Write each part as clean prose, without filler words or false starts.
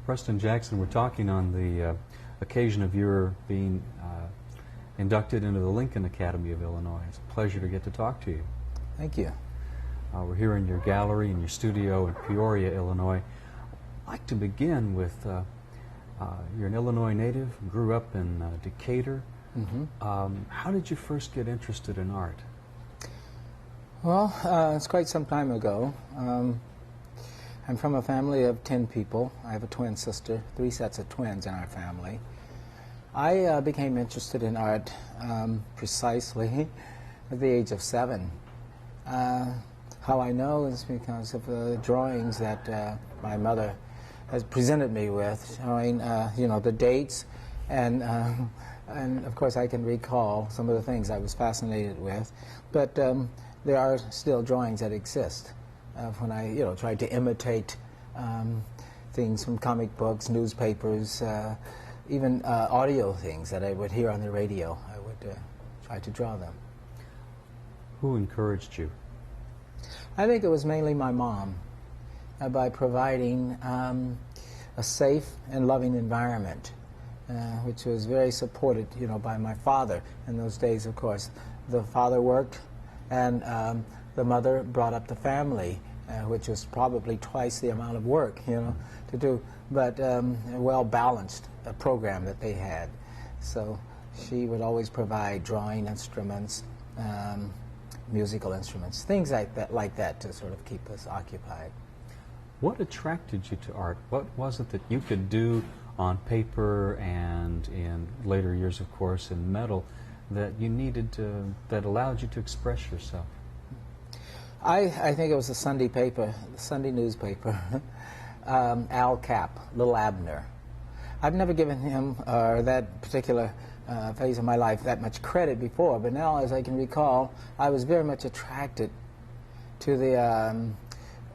Preston Jackson, we're talking on the occasion of your being inducted into the Lincoln Academy of Illinois. It's a pleasure to get to talk to you. Thank you. We're here in your gallery, in your studio in Peoria, Illinois. I'd like to begin with, you're an Illinois native, grew up in Decatur. Mm-hmm. How did you first get interested in art? Well, it's quite some time ago. I'm from a family of 10 people. I have a twin sister, 3 sets of twins in our family. I became interested in art precisely at the age of 7. How I know is because of the drawings that my mother has presented me with, showing the dates, and of course I can recall some of the things I was fascinated with. But there are still drawings that exist. When I tried to imitate things from comic books, newspapers, even audio things that I would hear on the radio, I would try to draw them. Who encouraged you? I think it was mainly my mom, by providing a safe and loving environment, which was very supported, by my father. In those days, of course, the father worked, and the mother brought up the family, which was probably twice the amount of work, to do, but a well-balanced program that they had. So she would always provide drawing instruments, musical instruments, things like that to sort of keep us occupied. What attracted you to art? What was it that you could do on paper and in later years, of course, in metal that you needed to, that allowed you to express yourself? I think it was the Sunday paper, the Sunday newspaper, Al Cap, Little Abner. I've never given him or that particular phase of my life that much credit before, but now, as I can recall, I was very much attracted to the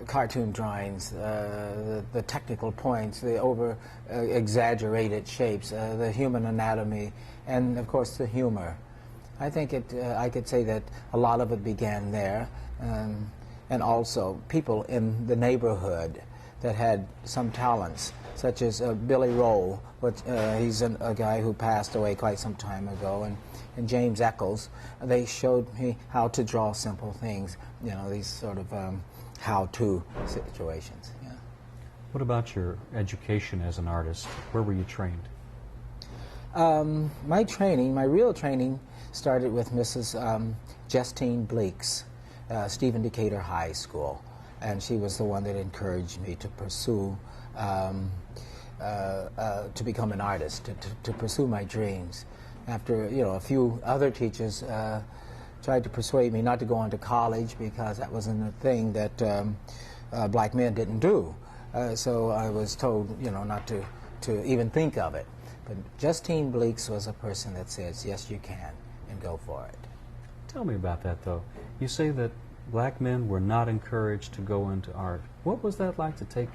cartoon drawings, the technical points, the over-exaggerated shapes, the human anatomy, and of course the humor. I think I could say that a lot of it began there, and also people in the neighborhood that had some talents, such as Billy Roll, but he's a guy who passed away quite some time ago, and James Eccles. They showed me how to draw simple things, these sort of how-to situations. Yeah. What about your education as an artist? Where were you trained? My real training started with Mrs. Justine Bleeks, Stephen Decatur High School, and she was the one that encouraged me to pursue, to become an artist, to pursue my dreams. After a few other teachers tried to persuade me not to go on to college because that wasn't a thing that black men didn't do, so I was told not to even think of it. But Justine Bleeks was a person that says, yes, you can, and go for it. Tell me about that, though. You say that black men were not encouraged to go into art. What was that like to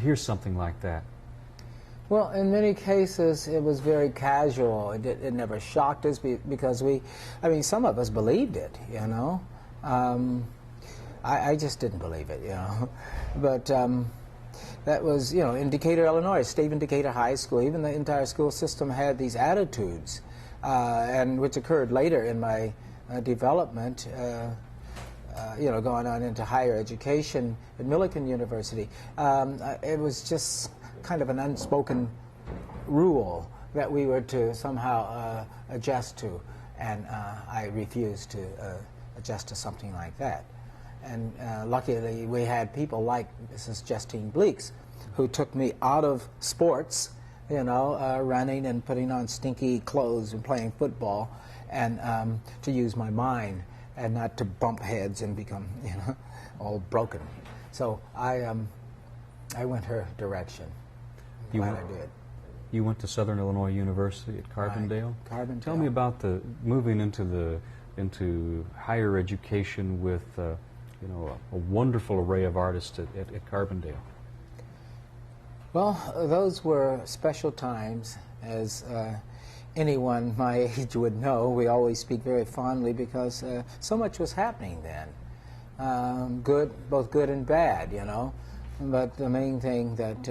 hear something like that? Well, in many cases, it was very casual. It never shocked us because some of us believed it, I just didn't believe it, But that was, in Decatur, Illinois, Stephen Decatur High School, even the entire school system had these attitudes, and which occurred later in my development, going on into higher education at Millikan University. It was just kind of an unspoken rule that we were to somehow adjust to, and I refused to adjust to something like that. And luckily we had people like Mrs. Justine Bleeks, who took me out of sports, running and putting on stinky clothes and playing football, and to use my mind and not to bump heads and become all broken. So I went her direction. I'm glad I did. You went to Southern Illinois University at Carbondale? Right. Carbondale. Tell me about the moving into higher education with a wonderful array of artists at Carbondale. Well, those were special times, as anyone my age would know. We always speak very fondly because so much was happening then. Both good and bad, But the main thing that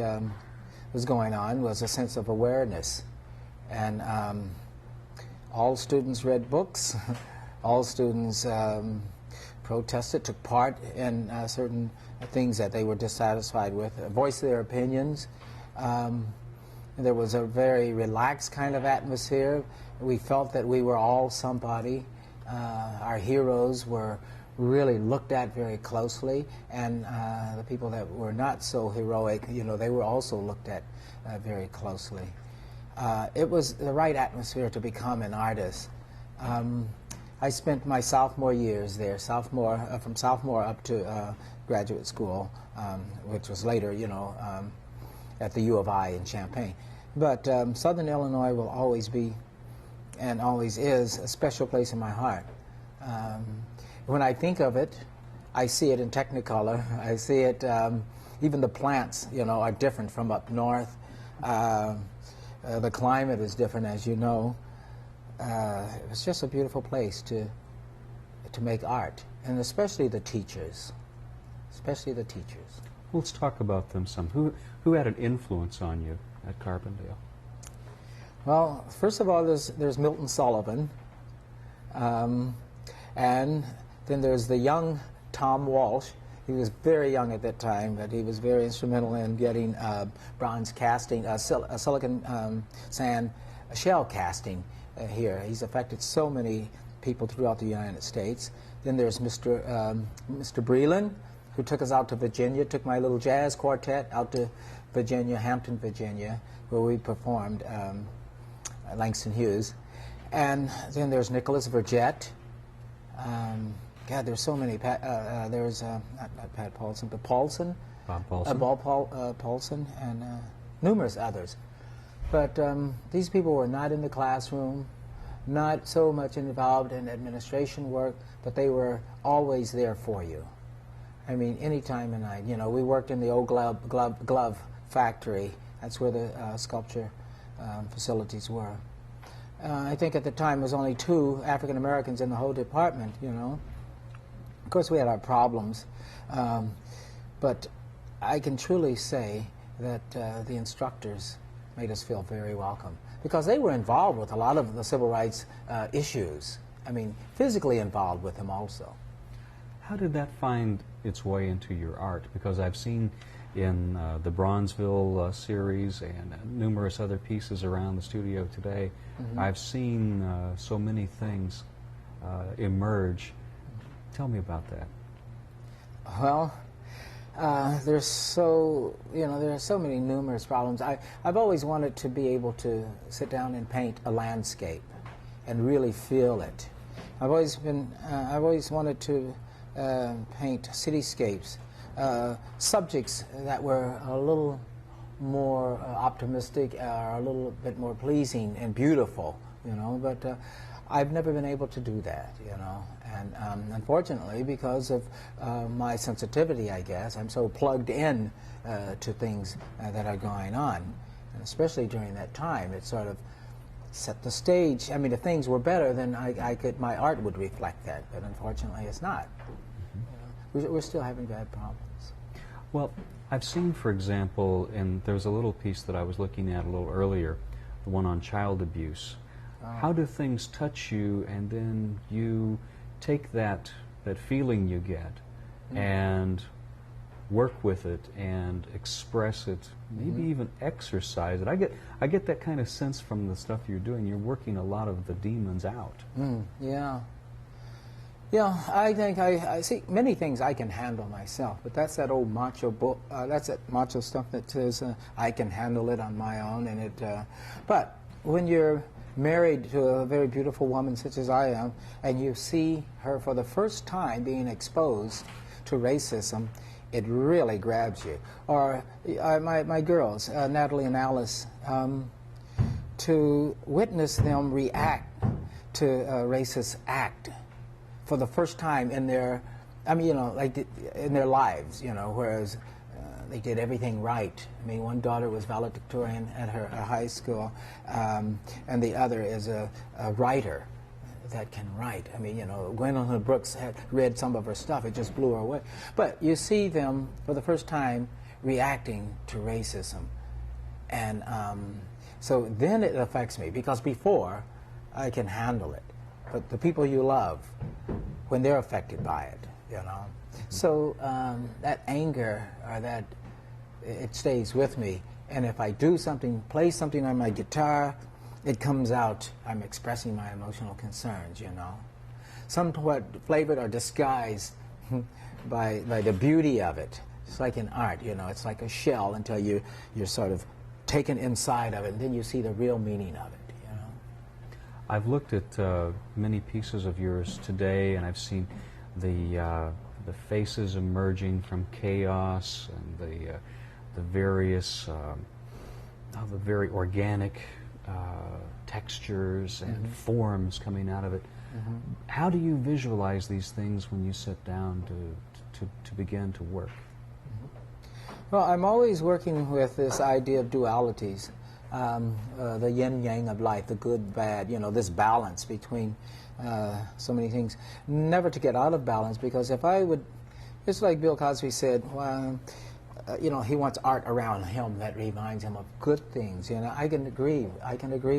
was going on was a sense of awareness. And all students read books. All students protested, took part in certain things that they were dissatisfied with, voiced their opinions. There was a very relaxed kind of atmosphere. We felt that we were all somebody. Our heroes were really looked at very closely, and the people that were not so heroic, they were also looked at very closely. It was the right atmosphere to become an artist. I spent my sophomore years there, from sophomore up to graduate school, which was later, at the U of I in Champaign. But Southern Illinois will always be, and always is, a special place in my heart. When I think of it, I see it in Technicolor. I see it, even the plants, are different from up north. The climate is different, as you know. It's just a beautiful place to make art, and especially the teachers. Let's talk about them some. Who had an influence on you at Carbondale? Well, first of all, there's Milton Sullivan, and then there's the young Tom Walsh. He was very young at that time, but he was very instrumental in getting bronze casting, silicon sand shell casting here. He's affected so many people throughout the United States. Then there's Mr. Breland, who took us out to Virginia, took my little jazz quartet out to Virginia, Hampton, Virginia, where we performed Langston Hughes. And then there's Nicholas Vergette. God, there's so many. There's not Pat Paulson, but Paulson. Bob Paulson. Paulson, and numerous others. But these people were not in the classroom, not so much involved in administration work, but they were always there for you. I mean, any time of night. We worked in the old glove factory. That's where the sculpture facilities were. I think at the time there was only 2 African Americans in the whole department, Of course, we had our problems, but I can truly say that the instructors made us feel very welcome, because they were involved with a lot of the civil rights issues. I mean, physically involved with them also. How did that find its way into your art? Because I've seen in the Bronzeville series and numerous other pieces around the studio today, I've seen so many things emerge. Tell me about that. Well, there are so many numerous problems. I've always wanted to be able to sit down and paint a landscape and really feel it. I've always wanted to paint cityscapes, subjects that were a little more optimistic, a little bit more pleasing and beautiful, but I've never been able to do that, and unfortunately, because of my sensitivity, I guess, I'm so plugged in to things that are going on, and especially during that time, it sort of set the stage. I mean, if things were better, then my art would reflect that, but unfortunately, it's not. We're still having bad problems. Well, I've seen, for example, and there was a little piece that I was looking at a little earlier, the one on child abuse. How do things touch you, and then you take that feeling you get and work with it and express it, maybe even exercise it? I get that kind of sense from the stuff you're doing. You're working a lot of the demons out. Yeah. Yeah, I think I see many things I can handle myself, but that's that old macho that's that macho stuff that says I can handle it on my own, and but when you're married to a very beautiful woman such as I am, and you see her for the first time being exposed to racism, it really grabs you. Or my girls, Natalie and Alice, to witness them react to a racist act for the first time in their, in their lives, whereas they did everything right. I mean, one daughter was valedictorian at her high school, and the other is a writer that can write. I mean, Gwendolyn Brooks had read some of her stuff. It just blew her away. But you see them for the first time reacting to racism. And so then it affects me, because before I can handle it. But the people you love, when they're affected by it, you know. So that anger, or that, it stays with me. And if I do something, play something on my guitar, it comes out, I'm expressing my emotional concerns, you know. Somewhat flavored or disguised by the beauty of it. It's like in art, you know, it's like a shell until you're sort of taken inside of it, and then you see the real meaning of it, you know. I've looked at many pieces of yours today, and I've seen the faces emerging from chaos, and the various, the very organic textures and forms coming out of it. How do you visualize these things when you sit down to begin to work? Well, I'm always working with this idea of dualities, the yin-yang of life, the good, bad, you know, this balance between so many things. Never to get out of balance, because if I would, it's like Bill Cosby said, well, you know, he wants art around him that reminds him of good things. You know, I can agree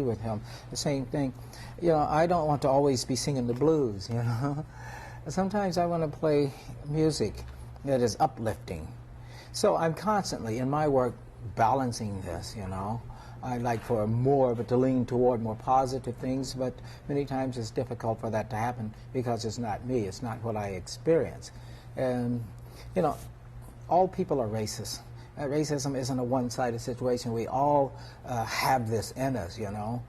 with him. The same thing. You know, I don't want to always be singing the blues, you know. Sometimes I want to play music that is uplifting. So I'm constantly, in my work, balancing this, you know. I like for more, but to lean toward more positive things, but many times it's difficult for that to happen because it's not me, it's not what I experience. And, you know, all people are racist. Racism isn't a one-sided situation. We all have this in us, you know.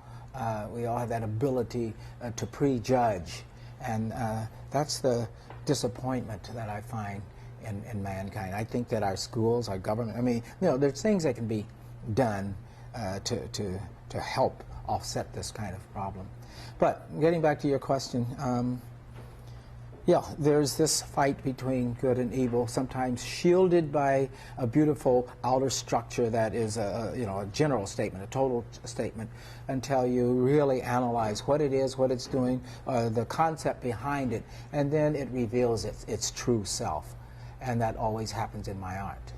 We all have that ability to prejudge, and that's the disappointment that I find in mankind. I think that our schools, our government, I mean, you know, there's things that can be done to help offset this kind of problem. But getting back to your question, yeah, there's this fight between good and evil, sometimes shielded by a beautiful outer structure that is you know, a general statement, a total statement, until you really analyze what it is, what it's doing, the concept behind it, and then it reveals its true self. And that always happens in my art.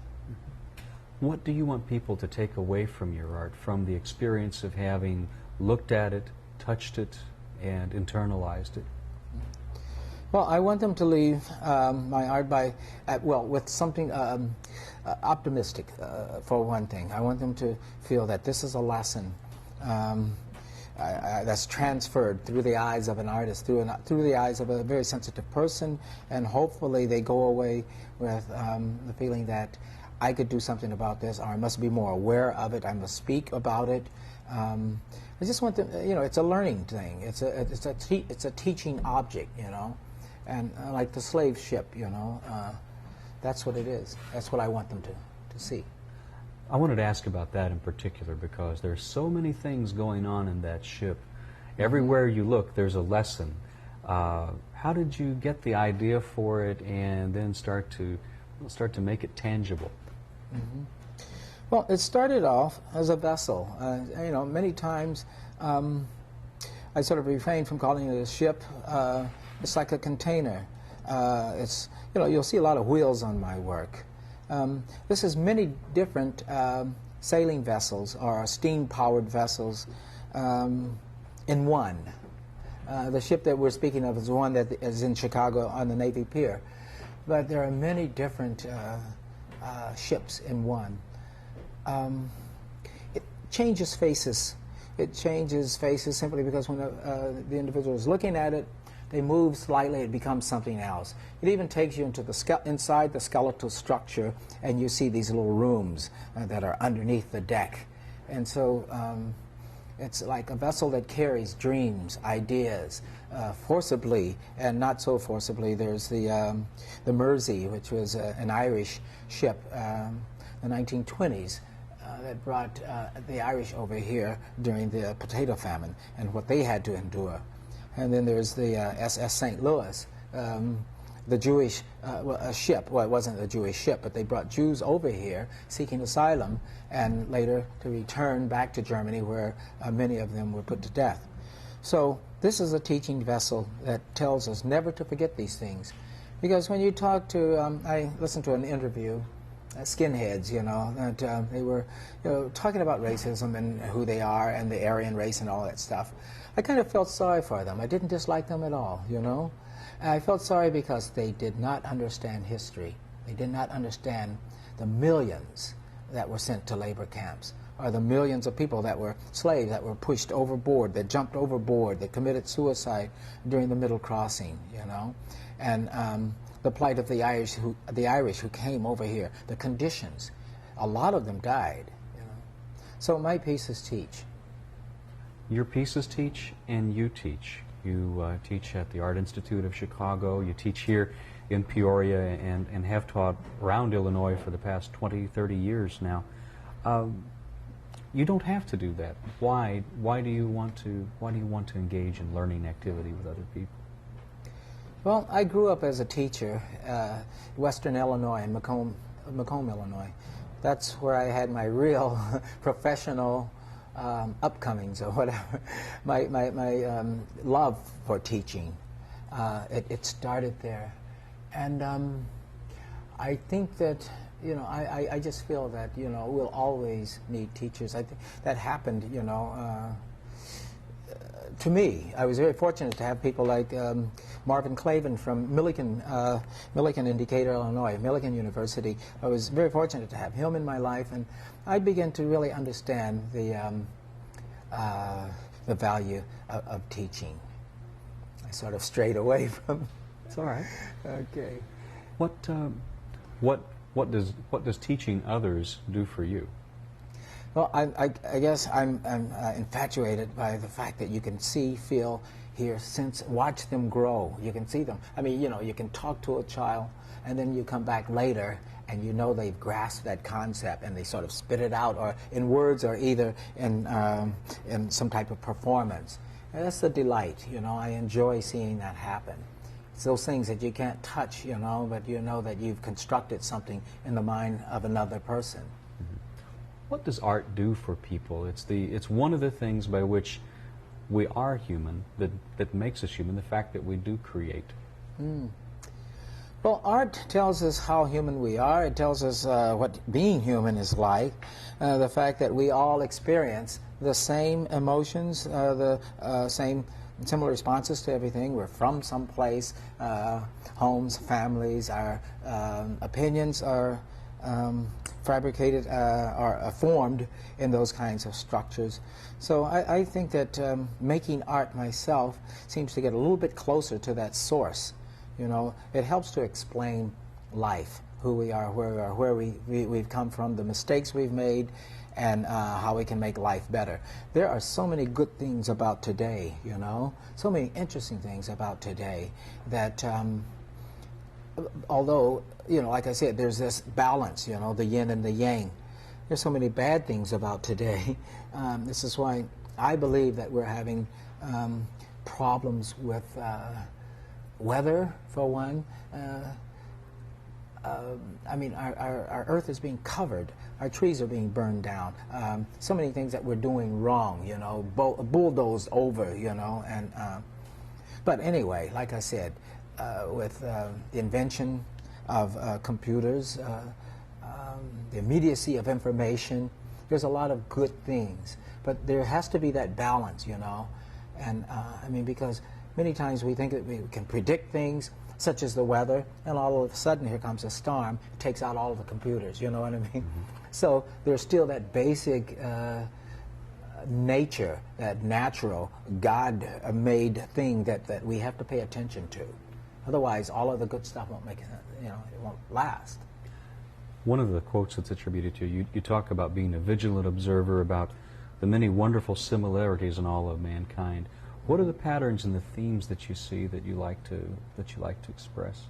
What do you want people to take away from your art, from the experience of having looked at it, touched it, and internalized it? Well, I want them to leave my art by, well, with something optimistic, for one thing. I want them to feel that this is a lesson that's transferred through the eyes of an artist, through the eyes of a very sensitive person, and hopefully they go away with the feeling that I could do something about this, or I must be more aware of it, I must speak about it. I just want them, you know, it's a learning thing. It's a teaching object, you know. And like the slave ship, you know, that's what it is. That's what I want them to see. I wanted to ask about that in particular because there's so many things going on in that ship. Everywhere you look, there's a lesson. How did you get the idea for it and then start to make it tangible? Well, it started off as a vessel. You know, many times I sort of refrain from calling it a ship. It's like a container. It's, you know, you'll see a lot of wheels on my work. This is many different sailing vessels or steam-powered vessels in one. The ship that we're speaking of is one that is in Chicago on the Navy Pier. But there are many different ships in one. It changes faces. It changes faces simply because when the individual is looking at it, they move slightly, it becomes something else. It even takes you into inside the skeletal structure, and you see these little rooms that are underneath the deck. And so it's like a vessel that carries dreams, ideas, forcibly and not so forcibly. There's the Mersey, which was an Irish ship, the 1920s, that brought the Irish over here during the potato famine and what they had to endure. And then there's the SS St. Louis, the Jewish ship. Well, it wasn't a Jewish ship, but they brought Jews over here seeking asylum and later to return back to Germany where many of them were put to death. So this is a teaching vessel that tells us never to forget these things. Because when you talk to, I listened to an interview skinheads, you know, that they were, you know, talking about racism and who they are and the Aryan race and all that stuff. I kind of felt sorry for them. I didn't dislike them at all, you know. And I felt sorry because they did not understand history. They did not understand the millions that were sent to labor camps, or the millions of people that were slaves, that were pushed overboard, that jumped overboard, that committed suicide during the Middle Crossing, you know. And the plight of the Irish who came over here, the conditions, a lot of them died, you know. So my pieces teach. Your pieces teach, and you teach. You teach at the Art Institute of Chicago. You teach here in Peoria, and have taught around Illinois for the past 20, 30 years now. You don't have to do that. Why do you want to engage in learning activity with other people? Well, I grew up as a teacher, Western Illinois, in Macomb, Illinois. That's where I had my real professional upcomings, or whatever. My love for teaching, it started there. And I think that, you know, I just feel that, you know, we'll always need teachers. I think that happened, you know, to me. I was very fortunate to have people like Marvin Clavin from Millikan in Decatur, Illinois, Millikan University. I was very fortunate to have him in my life, and I began to really understand the value of teaching. I sort of strayed away from. It's all right. Okay. What does teaching others do for you? Well, I guess I'm infatuated by the fact that you can see, feel, hear, sense, watch them grow. You can see them. I mean, you know, you can talk to a child, and then you come back later, and you know they've grasped that concept, and they sort of spit it out, or in words, or either in some type of performance. And that's a delight, you know. I enjoy seeing that happen. It's those things that you can't touch, you know, but you know that you've constructed something in the mind of another person. What does art do for people? It's one of the things by which we are human, that makes us human, the fact that we do create. Well, art tells us how human we are. It tells us what being human is like. The fact that we all experience the same emotions, the same similar responses to everything. We're from someplace, homes, families, our opinions are fabricated or formed in those kinds of structures. So I think that making art myself seems to get a little bit closer to that source. You know, it helps to explain life, who we are, where we've come from, the mistakes we've made, and how we can make life better. There are so many good things about today, you know, so many interesting things about today that although, you know, like I said, there's this balance, you know, the yin and the yang. There's so many bad things about today. This is why I believe that we're having problems with weather, for one. I mean, our earth is being covered. Our trees are being burned down. So many things that we're doing wrong, you know, bulldozed over, you know. And but anyway, like I said, with the invention of computers, the immediacy of information, there's a lot of good things. But there has to be that balance, you know. And I mean, because many times we think that we can predict things, such as the weather, and all of a sudden here comes a storm, it takes out all of the computers, you know what I mean? So there's still that basic nature, that natural, God-made thing that we have to pay attention to. Otherwise, all of the good stuff won't make it, you know, it won't last. One of the quotes that's attributed to you, you talk about being a vigilant observer, about the many wonderful similarities in all of mankind. What are the patterns and the themes that you see that you like to express?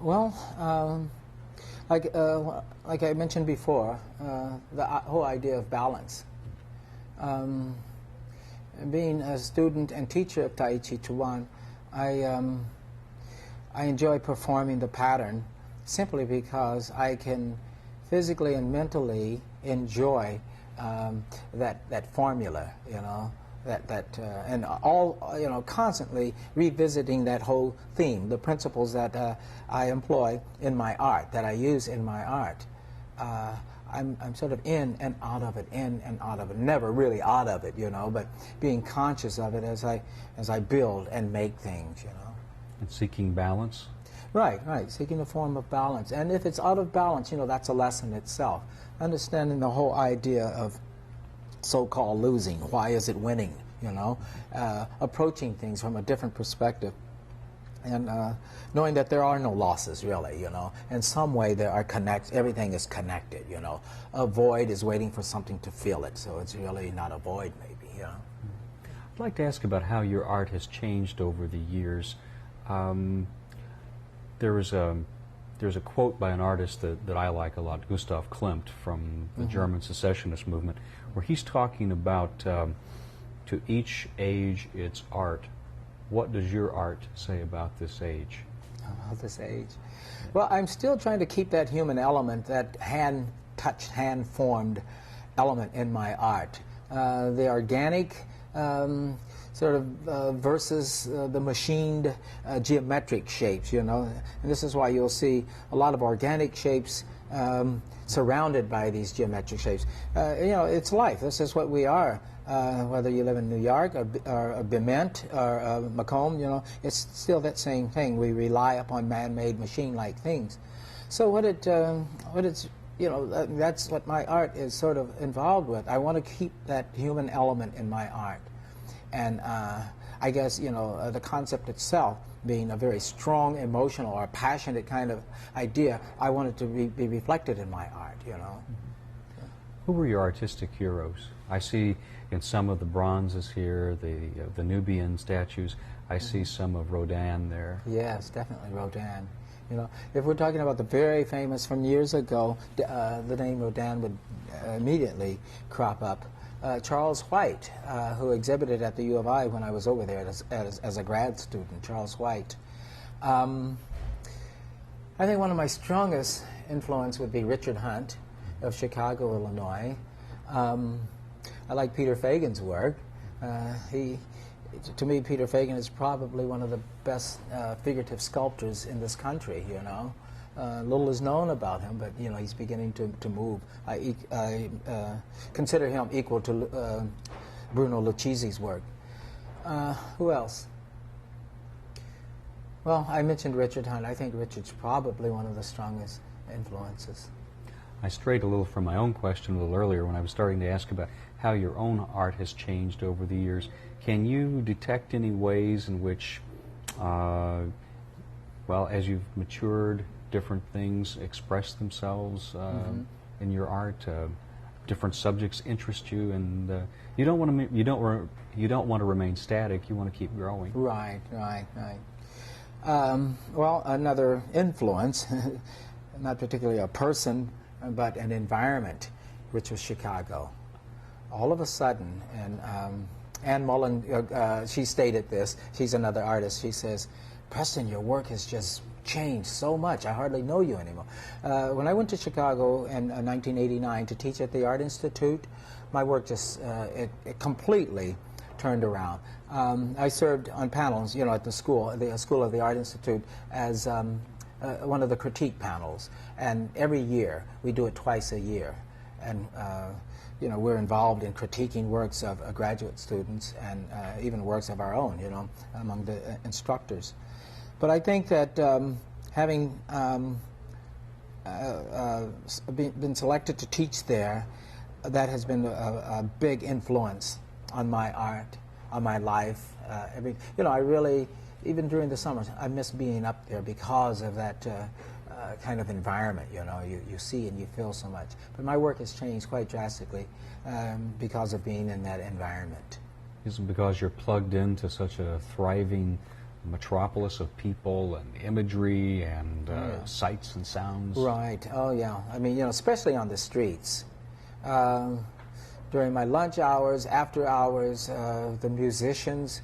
Well, like I mentioned before, the whole idea of balance. Being a student and teacher of Tai Chi Chuan, I enjoy performing the pattern simply because I can physically and mentally enjoy that formula, you know, And all, constantly revisiting that whole theme, the principles that I employ in my art, that I use in my art. I'm sort of in and out of it, in and out of it, never really out of it, but being conscious of it as I build and make things, And seeking balance? Right, seeking a form of balance. And if it's out of balance, that's a lesson itself. Understanding the whole idea of so-called losing, why is it winning, approaching things from a different perspective. And knowing that there are no losses, really, In some way, everything is connected, A void is waiting for something to fill it, so it's really not a void, maybe, I'd like to ask about how your art has changed over the years. There's a quote by an artist that I like a lot, Gustav Klimt, from the German secessionist movement, where he's talking about to each age its art. What does your art say about this age? About this age? Well, I'm still trying to keep that human element, that hand-touched, hand-formed element in my art. The organic sort of versus the machined geometric shapes, And this is why you'll see a lot of organic shapes surrounded by these geometric shapes. It's life. This is what we are. Whether you live in New York or Bement or Macomb, it's still that same thing. We rely upon man-made, machine-like things. So that's what my art is sort of involved with. I want to keep that human element in my art. And I guess, the concept itself being a very strong, emotional, or passionate kind of idea, I want it to be reflected in my art, Who were your artistic heroes? I see in some of the bronzes here, the Nubian statues, I see some of Rodin there. Yes, definitely Rodin. If we're talking about the very famous from years ago, the name Rodin would immediately crop up. Charles White, who exhibited at the U of I when I was over there as a grad student, Charles White. I think one of my strongest influence would be Richard Hunt of Chicago, Illinois. I like Peter Fagan's work. To me, Peter Fagan is probably one of the best figurative sculptors in this country, Little is known about him, but he's beginning to move. I consider him equal to Bruno Lucchesi's work. Who else? Well, I mentioned Richard Hunt. I think Richard's probably one of the strongest influences. I strayed a little from my own question a little earlier when I was starting to ask about how your own art has changed over the years. Can you detect any ways in which, as you've matured, different things express themselves in your art? Different subjects interest you, and you don't want to remain static. You want to keep growing. Right. Another influence, not particularly a person, but an environment, which was Chicago. All of a sudden, and Anne Mullen, she stated this. She's another artist. She says, "Preston, your work has just changed so much. I hardly know you anymore." When I went to Chicago in 1989 to teach at the Art Institute, my work just it completely turned around. I served on panels, at the School of the Art Institute as one of the critique panels, and every year we do it twice a year, and we're involved in critiquing works of graduate students and even works of our own, among the instructors. But I think that having been selected to teach there, that has been a big influence on my art, on my life. I really, even during the summers, I miss being up there because of that kind of environment. You see and you feel so much. But my work has changed quite drastically because of being in that environment. Is it because you're plugged into such a thriving metropolis of people and imagery and sights and sounds? Right. Oh, yeah. I mean, especially on the streets. During my lunch hours, after hours, the musicians,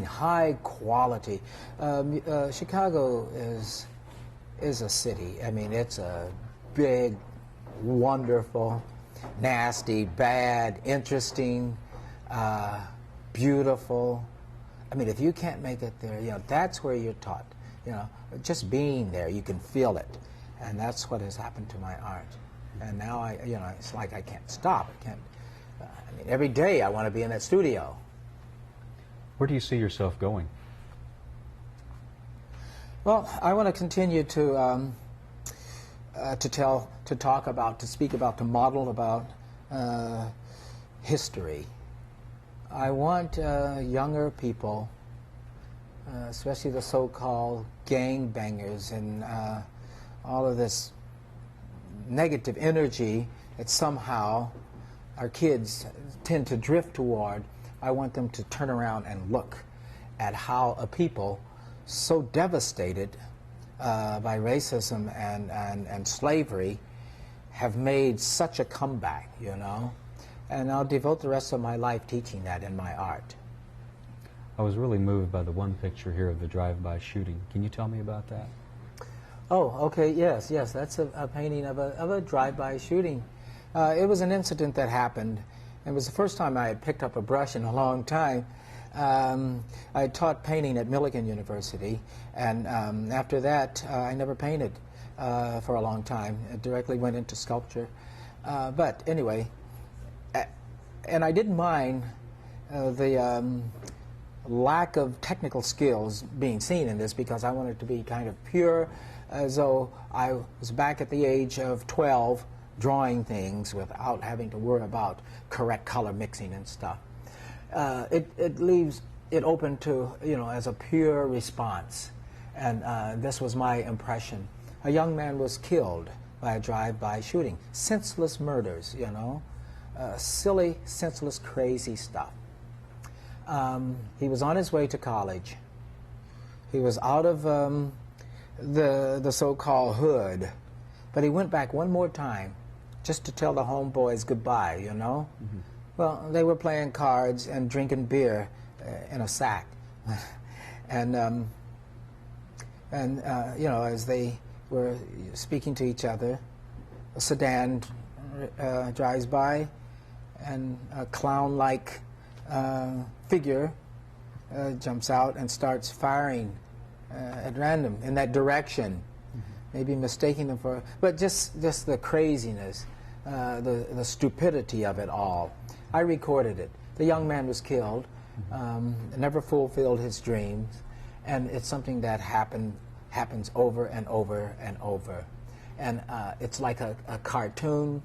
high quality. Chicago is a city. It's a big, wonderful, nasty, bad, interesting, beautiful. I mean, if you can't make it there, that's where you're taught. Just being there, you can feel it, and that's what has happened to my art. And now it's like I can't stop. I can't. I mean, every day I want to be in that studio. Where do you see yourself going? Well, I want to continue to talk about, to speak about, to model about history. I want younger people, especially the so-called gangbangers and all of this negative energy that somehow our kids tend to drift toward. I want them to turn around and look at how a people so devastated by racism and slavery have made such a comeback, And I'll devote the rest of my life teaching that in my art. I was really moved by the one picture here of the drive-by shooting. Can you tell me about that? Oh, okay, yes, that's a painting of a drive-by shooting. It was an incident that happened. It was the first time I had picked up a brush in a long time. I taught painting at Millikan University, and after that I never painted for a long time. I directly went into sculpture. But anyway, and I didn't mind the lack of technical skills being seen in this, because I wanted to be kind of pure, as though I was back at the age of 12 drawing things without having to worry about correct color mixing and stuff. It leaves it open to, as a pure response. And this was my impression. A young man was killed by a drive-by shooting. Senseless murders, silly, senseless, crazy stuff. He was on his way to college. He was out of the so-called hood, but he went back one more time just to tell the homeboys goodbye, Mm-hmm. Well, they were playing cards and drinking beer in a sack. And as they were speaking to each other, a sedan drives by, and a clown-like figure jumps out and starts firing at random in that direction, maybe mistaking them for, but just the craziness, the stupidity of it all. I recorded it. The young man was killed, never fulfilled his dreams, and it's something that happens over and over and over. And it's like a cartoon.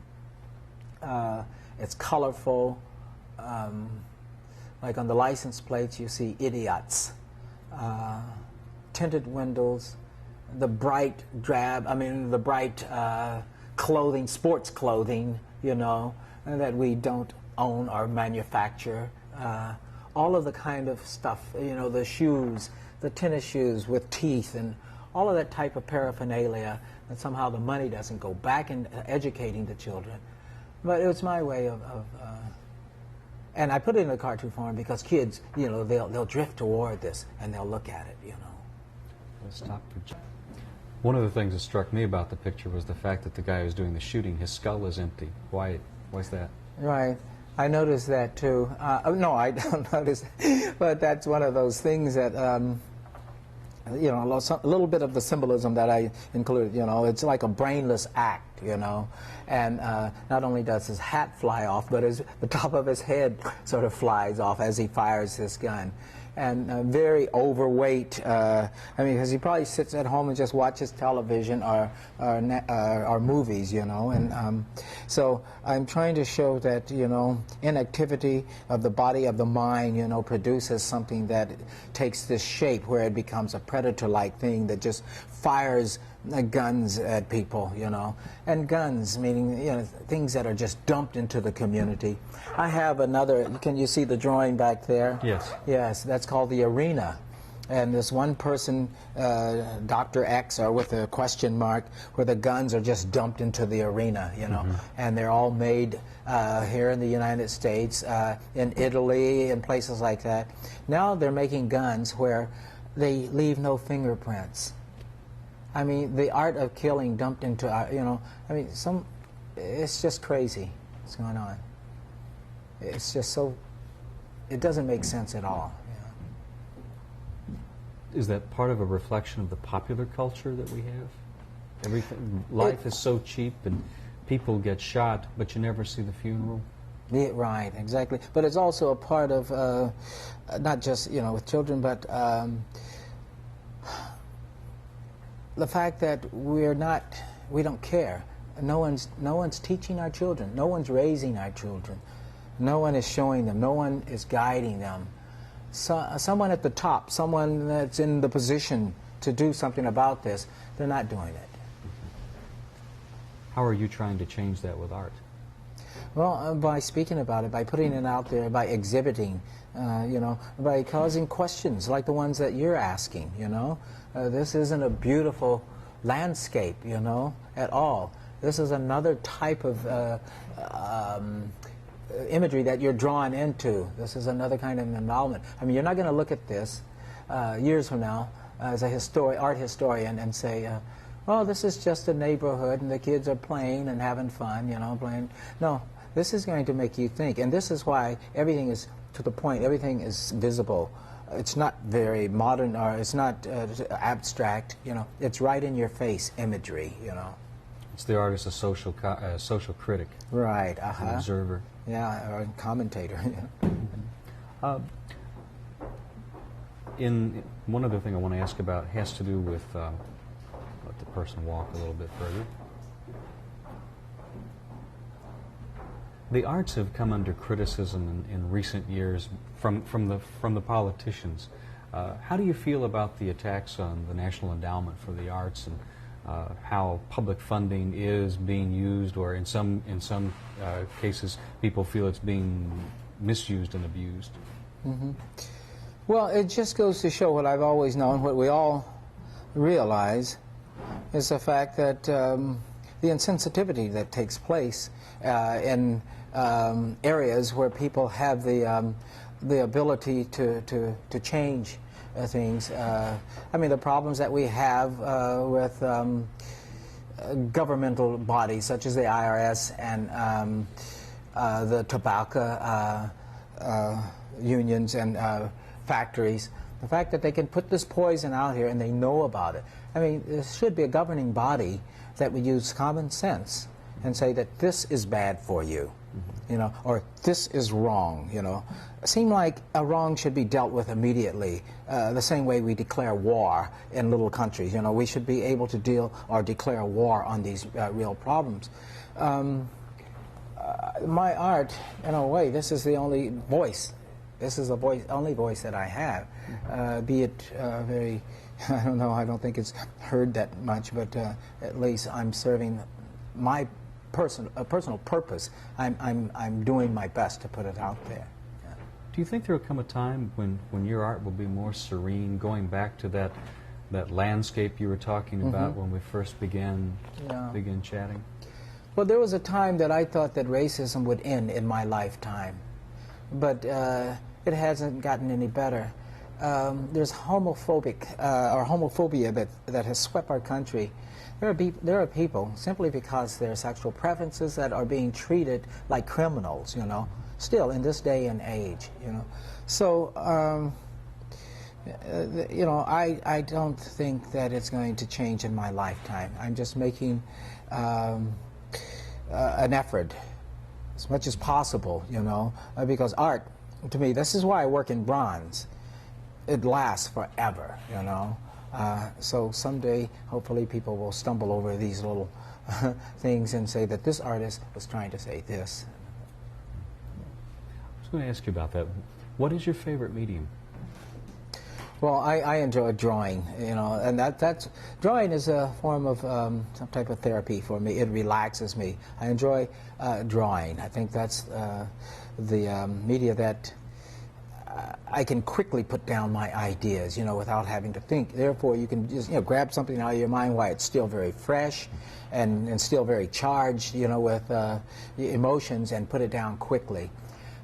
It's colorful. Like on the license plates, you see idiots, tinted windows, the bright clothing, sports clothing, that we don't own or manufacture. All of the kind of stuff, the shoes, the tennis shoes with teeth, and all of that type of paraphernalia, that somehow the money doesn't go back in educating the children. But it was my way of and I put it in a cartoon form because kids, they'll drift toward this and they'll look at it, Let's stop for one of the things that struck me about the picture was the fact that the guy who's doing the shooting, his skull is empty. Why's that? Right. I noticed that too. No, I don't notice, but that's one of those things that, a little bit of the symbolism that I included, it's like a brainless act, and not only does his hat fly off, but the top of his head sort of flies off as he fires this gun. And very overweight, because he probably sits at home and just watches television or movies, and so I'm trying to show that, inactivity of the body, of the mind, produces something that takes this shape where it becomes a predator-like thing that just fires guns at people, and guns meaning, things that are just dumped into the community. I have another, can you see the drawing back there? Yes. Yes, that's called the arena. And this one person, Dr. X, or with a question mark, where the guns are just dumped into the arena, and they're all made here in the United States, in Italy, and places like that. Now they're making guns where they leave no fingerprints. I mean, the art of killing dumped into, it's just crazy what's going on. It's just so it doesn't make sense at all. Is that part of a reflection of the popular culture that we have? Everything, life is so cheap, and people get shot, but you never see the funeral. Yeah, right, exactly. But it's also a part of not just with children, but the fact that we don't care. No one's teaching our children. No one's raising our children. No one is showing them. No one is guiding them. So, someone at the top, someone that's in the position to do something about this, they're not doing it. How are you trying to change that with art? Well, by speaking about it, by putting it out there, by exhibiting, by causing questions like the ones that you're asking, this isn't a beautiful landscape, at all. This is another type of imagery that you're drawn into. This is another kind of endowment. I mean, you're not going to look at this years from now as a art historian and say, well, this is just a neighborhood and the kids are playing and having fun, playing. No, this is going to make you think. And this is why everything is to the point, everything is visible. It's not very modern, or it's not abstract, it's right in your face imagery, It's the artist, a social critic. Right, An observer. Yeah, or a commentator. In one other thing I want to ask about has to do with, let the person walk a little bit further. The arts have come under criticism in recent years from the politicians. How do you feel about the attacks on the National Endowment for the Arts, and how public funding is being used, or in some cases people feel it's being misused and abused? Mm-hmm. Well, it just goes to show what I've always known, what we all realize, is the fact that the insensitivity that takes place in areas where people have the ability to change things. I mean, the problems that we have with governmental bodies such as the IRS and the tobacco unions and factories. The fact that they can put this poison out here and they know about it. I mean, there should be a governing body that would use common sense and say that this is bad for you, or this is wrong, It seemed like a wrong should be dealt with immediately, the same way we declare war in little countries. We should be able to deal or declare war on these real problems. My art, in a way, this is the only voice. This is the only voice that I have, be it very, I don't know, I don't think it's heard that much, but at least I'm serving my personal purpose. I'm doing my best to put it out there. Yeah. Do you think there will come a time when your art will be more serene, going back to that landscape you were talking about when we first began chatting? Well, there was a time that I thought that racism would end in my lifetime, but it hasn't gotten any better. There's homophobia that has swept our country. There are people, simply because their sexual preferences, that are being treated like criminals, still in this day and age, So, I don't think that it's going to change in my lifetime. I'm just making an effort as much as possible, because art, to me, this is why I work in bronze. It lasts forever, So someday, hopefully, people will stumble over these little things and say that this artist was trying to say this. I was going to ask you about that. What is your favorite medium? Well, I enjoy drawing, and that's drawing is a form of some type of therapy for me. It relaxes me. I enjoy drawing. I think that's the media that I can quickly put down my ideas, without having to think. Therefore, you can just, grab something out of your mind while it's still very fresh and still very charged, with emotions, and put it down quickly.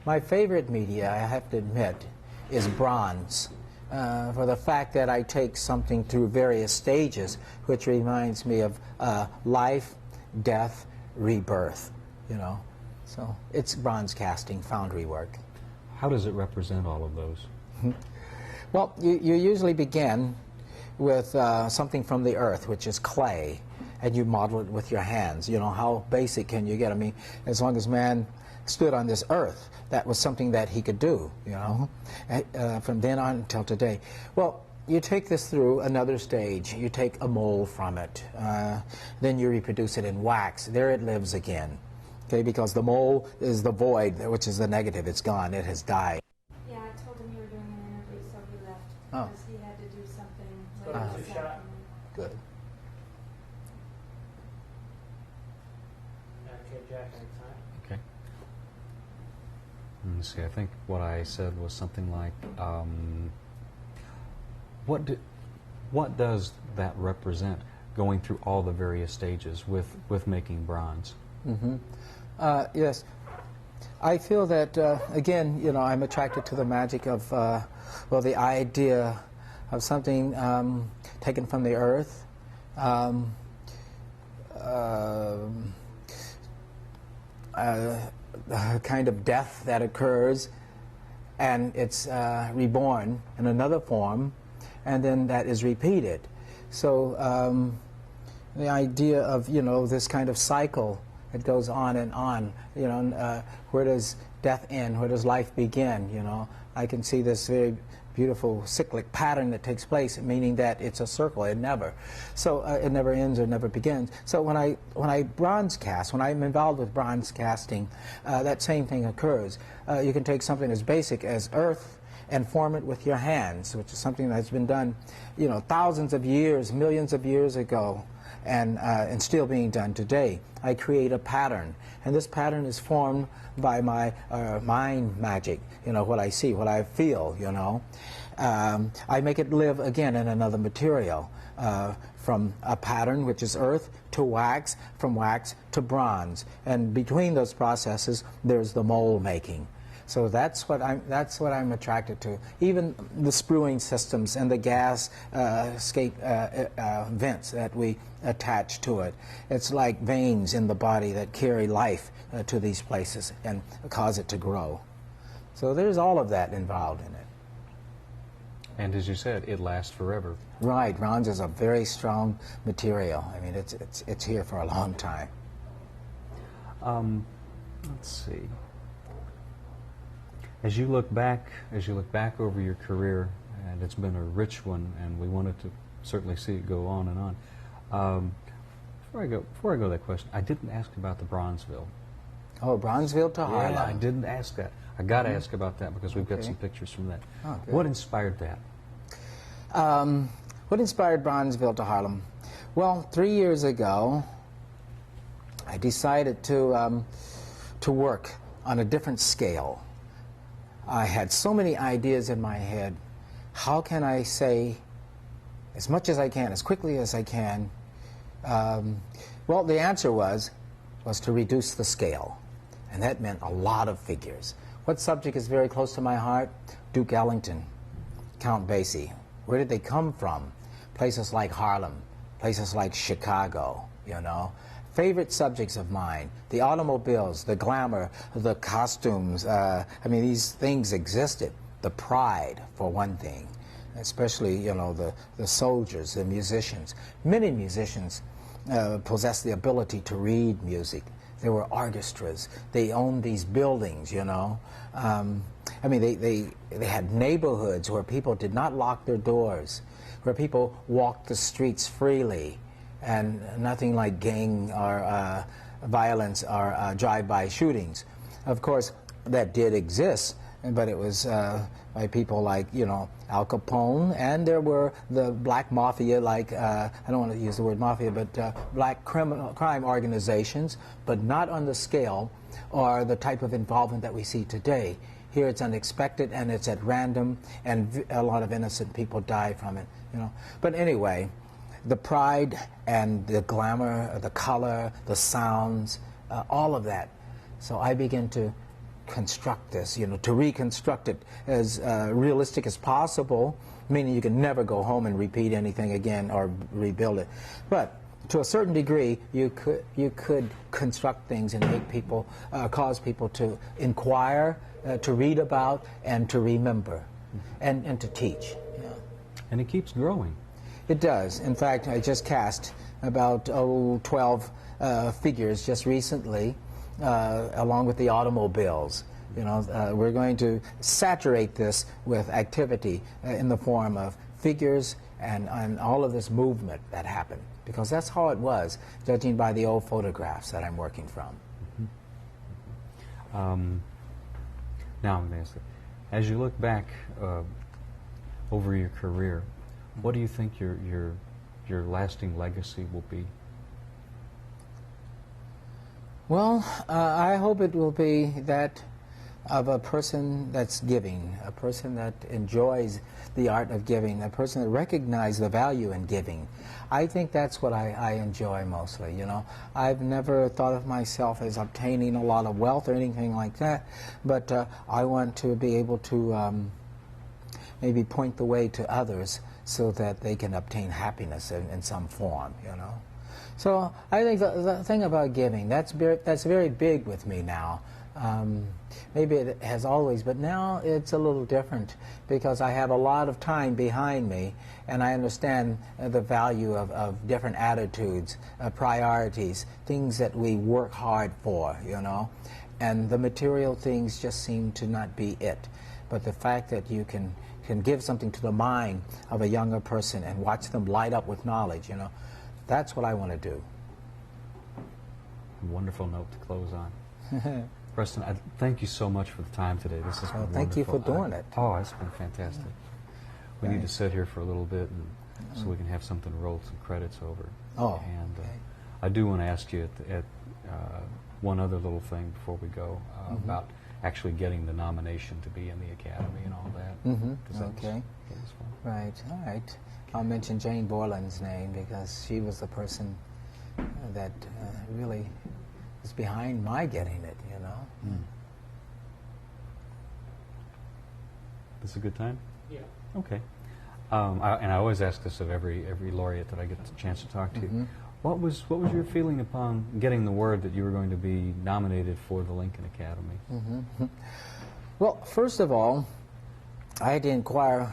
My favorite media, I have to admit, is bronze. For the fact that I take something through various stages, which reminds me of life, death, rebirth, So it's bronze casting, foundry work. how does it represent all of those? Well, you usually begin with something from the earth, which is clay, and you model it with your hands. You know, how basic can you get? I mean, as long as man stood on this earth, that was something that he could do, you know, from then on until today. Well, you take this through another stage. You take a mold from it. Then you reproduce it in wax. There it lives again. Okay, because the mold is the void, which is the negative. It's gone. It has died. Yeah, I told him you were doing an interview, so he left Oh. because he had to do something Uh, later this afternoon. Good. Okay, Jack, anytime. Okay. Let's see, I think what I said was something like, what does that represent, going through all the various stages with making bronze? Mm-hmm. Yes. I feel that, again, you know, I'm attracted to the magic of, well, the idea of something taken from the earth, kind of death that occurs, and it's reborn in another form, and then that is repeated. So the idea of, you know, this kind of cycle, it goes on and on, you know, where does death end, where does life begin, you know? I can see this very beautiful cyclic pattern that takes place, meaning that it's a circle, it never. So it never ends or never begins. So when I bronze cast, when I'm involved with bronze casting, that same thing occurs. You can take something as basic as earth and form it with your hands, which is something that's been done, you know, thousands of years, millions of years ago, and still being done today. I create a pattern, and this pattern is formed by my mind magic, you know, what I see, what I feel, you know. I make it live again in another material, from a pattern, which is earth, to wax, from wax to bronze, and between those processes there's the mold making. So that's what I'm attracted to. Even the spruing systems and the gas escape vents that we attach to it. It's like veins in the body that carry life to these places and cause it to grow. So there's all of that involved in it. And as you said, it lasts forever. Right, bronze is a very strong material. I mean, it's here for a long time. Let's see. As you look back over your career, and it's been a rich one, and we wanted to certainly see it go on and on. Before I go to that question, I didn't ask about the Bronzeville. Oh, Bronzeville to Harlem. Yeah, I didn't ask that. I got to ask about that because we've got some pictures from that. Oh, good. What inspired that? What inspired Bronzeville to Harlem? Well, 3 years ago, I decided to work on a different scale. I had so many ideas in my head. How can I say as much as I can, as quickly as I can? Well, the answer was to reduce the scale, and that meant a lot of figures. What subject is very close to my heart? Duke Ellington, Count Basie. Where did they come from? Places like Harlem, places like Chicago, you know. Favorite subjects of mine, the automobiles, the glamour, the costumes. I mean, these things existed. The pride, for one thing, especially, you know, the soldiers, the musicians. Many musicians possessed the ability to read music. There were orchestras. They owned these buildings, you know. I mean, they had neighborhoods where people did not lock their doors, where people walked the streets freely, and nothing like gang or violence or drive-by shootings. Of course, that did exist, but it was by people like, you know, Al Capone, and there were the black mafia, like, I don't want to use the word mafia, but black crime organizations, but not on the scale or the type of involvement that we see today. Here it's unexpected and it's at random, and a lot of innocent people die from it, you know. But anyway, the pride and the glamour, the color, the sounds, all of that. So I begin to construct this, you know, to reconstruct it as realistic as possible, meaning you can never go home and repeat anything again or rebuild it. But to a certain degree, you could construct things and make people, cause people to inquire, to read about, and to remember, and to teach. Yeah. And it keeps growing. It does. In fact, I just cast about 12 figures just recently, along with the automobiles. You know, we're going to saturate this with activity in the form of figures and all of this movement that happened, because that's how it was, judging by the old photographs that I'm working from. Now, I'm going to ask you, as you look back over your career, what do you think your lasting legacy will be? Well, I hope it will be that of a person that's giving, a person that enjoys the art of giving, a person that recognizes the value in giving. I think that's what I enjoy mostly, you know. I've never thought of myself as obtaining a lot of wealth or anything like that, but I want to be able to maybe point the way to others so that they can obtain happiness in some form, you know. So I think the thing about giving, that's very big with me now. Maybe it has always, but now it's a little different because I have a lot of time behind me, and I understand the value of different attitudes, priorities, things that we work hard for, you know. And the material things just seem to not be it. But the fact that you can give something to the mind of a younger person and watch them light up with knowledge, you know, that's what I want to do. Wonderful note to close on. Preston, thank you so much for the time today. This has been wonderful. Thank you for doing it. Oh, it's been fantastic. We need to sit here for a little bit so we can have something to roll some credits over. Oh, and okay. I do want to ask you at one other little thing before we go about actually getting the nomination to be in the Academy and all that. Okay. Right. All right. I'll mention Jane Borland's name because she was the person that really was behind my getting it, you know. This is a good time? Yeah. Okay. And I always ask this of every laureate that I get the chance to talk to. What was your feeling upon getting the word that you were going to be nominated for the Lincoln Academy? Well, first of all, I had to inquire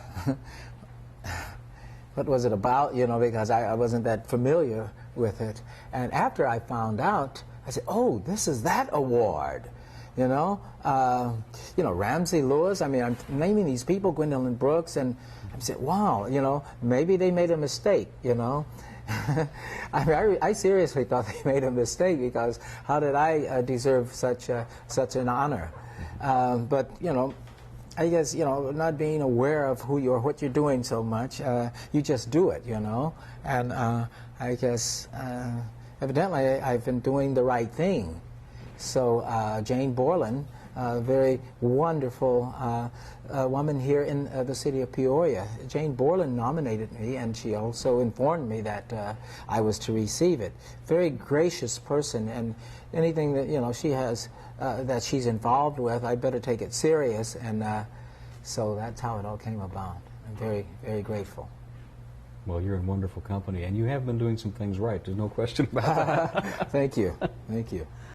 what was it about, you know, because I wasn't that familiar with it. And after I found out, I said, oh, this is that award, you know. Ramsey Lewis, I mean, I'm naming these people, Gwendolyn Brooks, and I said, wow, you know, maybe they made a mistake, you know. I seriously thought they made a mistake because how did I deserve such an honor? But, you know, I guess, you know, not being aware of who you are, what you're doing so much, you just do it, you know. And I guess evidently I've been doing the right thing. So Jane Borland, a very wonderful woman here in the city of Peoria, Jane Borland nominated me, and she also informed me that I was to receive it. Very gracious person, and anything that, you know, she has that she's involved with, I better take it serious, and so that's how it all came about. I'm very, very grateful. Well, you're in wonderful company, and you have been doing some things right. There's no question about that. Thank you. Thank you.